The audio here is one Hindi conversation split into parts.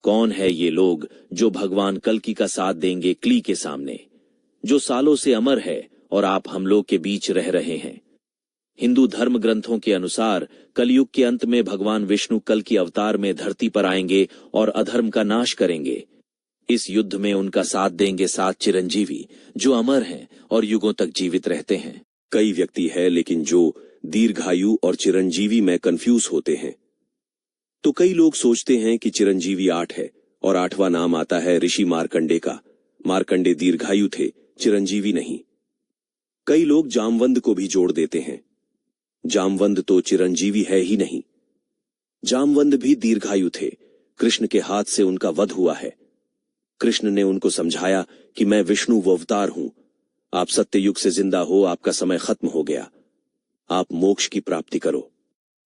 कौन है ये लोग जो भगवान कल्कि का साथ देंगे क्ली के सामने, जो सालों से अमर है और आप हम लोग के बीच रह रहे हैं। हिंदू धर्म ग्रंथों के अनुसार कलयुग के अंत में भगवान विष्णु कल्कि अवतार में धरती पर आएंगे और अधर्म का नाश करेंगे। इस युद्ध में उनका साथ देंगे 7 चिरंजीवी जो अमर हैं और युगों तक जीवित रहते हैं। कई व्यक्ति है लेकिन जो दीर्घायु और चिरंजीवी में कंफ्यूज होते हैं। तो कई लोग सोचते हैं कि चिरंजीवी 8 है और 8वां नाम आता है ऋषि मार्कंडे का। मार्कंडे दीर्घायु थे, चिरंजीवी नहीं। कई लोग जामवंत को भी जोड़ देते हैं। जामवंत तो चिरंजीवी है ही नहीं। जामवंत भी दीर्घायु थे, कृष्ण के हाथ से उनका वध हुआ है। कृष्ण ने उनको समझाया कि मैं विष्णु वो अवतार हूं, आप सत्ययुग से जिंदा हो, आपका समय खत्म हो गया, आप मोक्ष की प्राप्ति करो।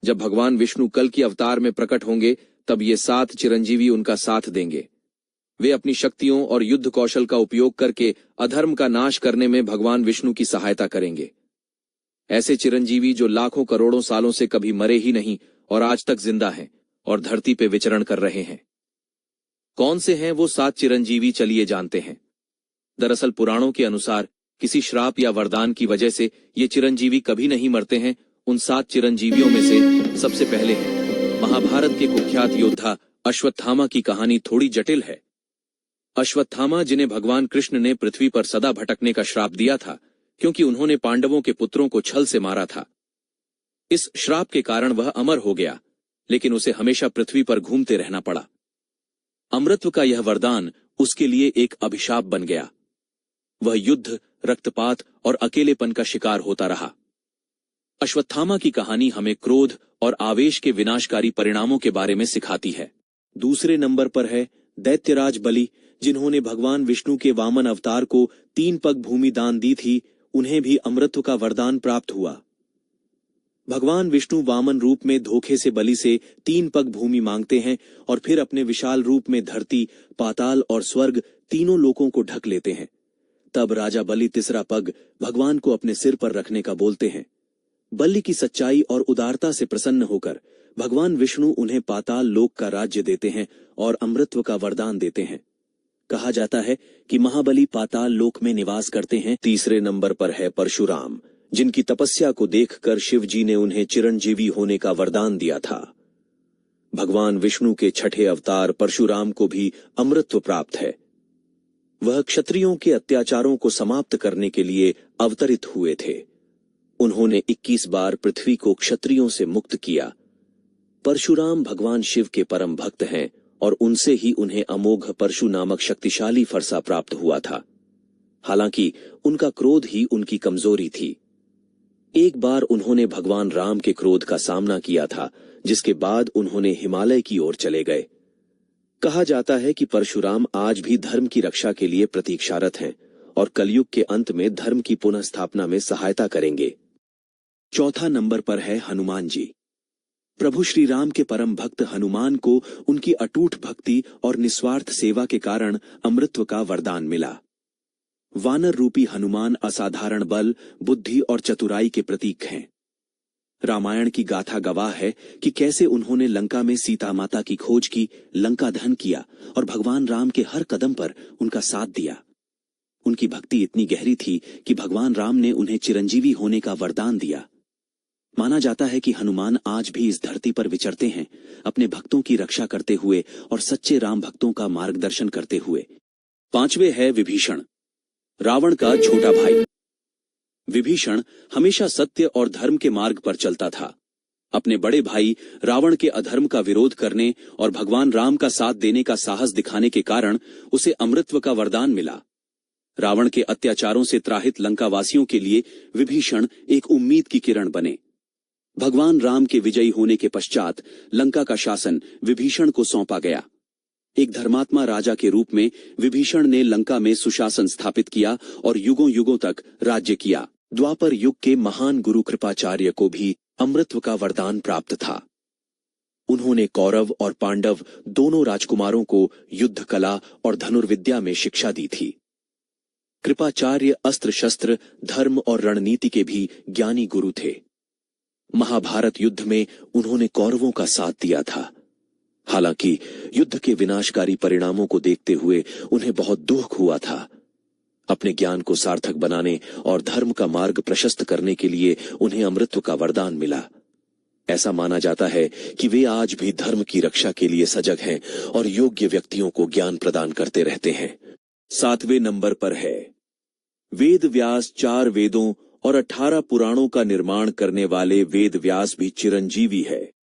जब भगवान विष्णु कल्कि अवतार में प्रकट होंगे तब ये 7 चिरंजीवी उनका साथ देंगे। वे अपनी शक्तियों और युद्ध कौशल का उपयोग करके अधर्म का नाश करने में भगवान विष्णु की सहायता करेंगे। ऐसे चिरंजीवी जो लाखों करोड़ों सालों से कभी मरे ही नहीं और आज तक जिंदा हैं और धरती पे विचरण कर रहे हैं। कौन से हैं वो 7 चिरंजीवी, चलिए जानते हैं। दरअसल पुराणों के अनुसार किसी श्राप या वरदान की वजह से ये चिरंजीवी कभी नहीं मरते हैं। उन 7 चिरंजीवियों में से सबसे पहले है महाभारत के कुख्यात योद्धा अश्वत्थामा की कहानी थोड़ी जटिल है। अश्वत्थामा, जिन्हें भगवान कृष्ण ने पृथ्वी पर सदा भटकने का श्राप दिया था क्योंकि उन्होंने पांडवों के पुत्रों को छल से मारा था। इस श्राप के कारण वह अमर हो गया, लेकिन उसे हमेशा पृथ्वी पर घूमते रहना पड़ा। अमृत्व का यह वरदान उसके लिए एक अभिशाप बन गया। वह युद्ध, रक्तपात और अकेलेपन का शिकार होता रहा। अश्वत्थामा की कहानी हमें क्रोध और आवेश के विनाशकारी परिणामों के बारे में सिखाती है। दूसरे नंबर पर है दैत्यराज बलि, जिन्होंने भगवान विष्णु के वामन अवतार को 3 पग भूमि दान दी थी। उन्हें भी अमृत्व का वरदान प्राप्त हुआ। भगवान विष्णु वामन रूप में धोखे से बलि से 3 पग भूमि मांगते हैं और फिर अपने विशाल रूप में धरती, पाताल और स्वर्ग तीनों लोकों को ढक लेते हैं। तब राजा बलि तीसरा पग भगवान को अपने सिर पर रखने का बोलते हैं। बलि की सच्चाई और उदारता से प्रसन्न होकर भगवान विष्णु उन्हें पाताल लोक का राज्य देते हैं और अमृत्व का वरदान देते हैं। कहा जाता है कि महाबली पाताल लोक में निवास करते हैं। तीसरे नंबर पर है परशुराम, जिनकी तपस्या को देखकर शिव जी ने उन्हें चिरंजीवी होने का वरदान दिया था। भगवान विष्णु के 6ठे अवतार परशुराम को भी अमृत्व प्राप्त है। वह क्षत्रियों के अत्याचारों को समाप्त करने के लिए अवतरित हुए थे। उन्होंने 21 बार पृथ्वी को क्षत्रियों से मुक्त किया। परशुराम भगवान शिव के परम भक्त हैं और उनसे ही उन्हें अमोघ परशु नामक शक्तिशाली फरसा प्राप्त हुआ था। हालांकि उनका क्रोध ही उनकी कमजोरी थी। एक बार उन्होंने भगवान राम के क्रोध का सामना किया था, जिसके बाद उन्होंने हिमालय की ओर चले गए। कहा जाता है कि परशुराम आज भी धर्म की रक्षा के लिए प्रतीक्षारत हैं और कलयुग के अंत में धर्म की पुनः स्थापना में सहायता करेंगे। चौथा नंबर पर है हनुमान जी। प्रभु श्री राम के परम भक्त हनुमान को उनकी अटूट भक्ति और निस्वार्थ सेवा के कारण अमृत्व का वरदान मिला। वानर रूपी हनुमान असाधारण बल, बुद्धि और चतुराई के प्रतीक हैं। रामायण की गाथा गवाह है कि कैसे उन्होंने लंका में सीता माता की खोज की, लंका दहन किया और भगवान राम के हर कदम पर उनका साथ दिया। उनकी भक्ति इतनी गहरी थी कि भगवान राम ने उन्हें चिरंजीवी होने का वरदान दिया। माना जाता है कि हनुमान आज भी इस धरती पर विचरते हैं, अपने भक्तों की रक्षा करते हुए और सच्चे राम भक्तों का मार्गदर्शन करते हुए। 5वें है विभीषण, रावण का छोटा भाई। विभीषण हमेशा सत्य और धर्म के मार्ग पर चलता था। अपने बड़े भाई रावण के अधर्म का विरोध करने और भगवान राम का साथ देने का साहस दिखाने के कारण उसे अमृत्व का वरदान मिला। रावण के अत्याचारों से त्राहित लंकावासियों के लिए विभीषण एक उम्मीद की किरण बने। भगवान राम के विजयी होने के पश्चात लंका का शासन विभीषण को सौंपा गया। एक धर्मात्मा राजा के रूप में विभीषण ने लंका में सुशासन स्थापित किया और युगों युगों तक राज्य किया। द्वापर युग के महान गुरु कृपाचार्य को भी अमृत्व का वरदान प्राप्त था। उन्होंने कौरव और पांडव दोनों राजकुमारों को युद्ध कला और धनुर्विद्या में शिक्षा दी थी। कृपाचार्य अस्त्र शस्त्र, धर्म और रणनीति के भी ज्ञानी गुरु थे। महाभारत युद्ध में उन्होंने कौरवों का साथ दिया था। हालांकि युद्ध के विनाशकारी परिणामों को देखते हुए उन्हें बहुत दुख हुआ था। अपने ज्ञान को सार्थक बनाने और धर्म का मार्ग प्रशस्त करने के लिए उन्हें अमृतत्व का वरदान मिला। ऐसा माना जाता है कि वे आज भी धर्म की रक्षा के लिए सजग हैं और योग्य व्यक्तियों को ज्ञान प्रदान करते रहते हैं। 7वें नंबर पर है वेद व्यास। 4 वेदों और 18 पुराणों का निर्माण करने वाले वेद व्यास भी चिरंजीवी है।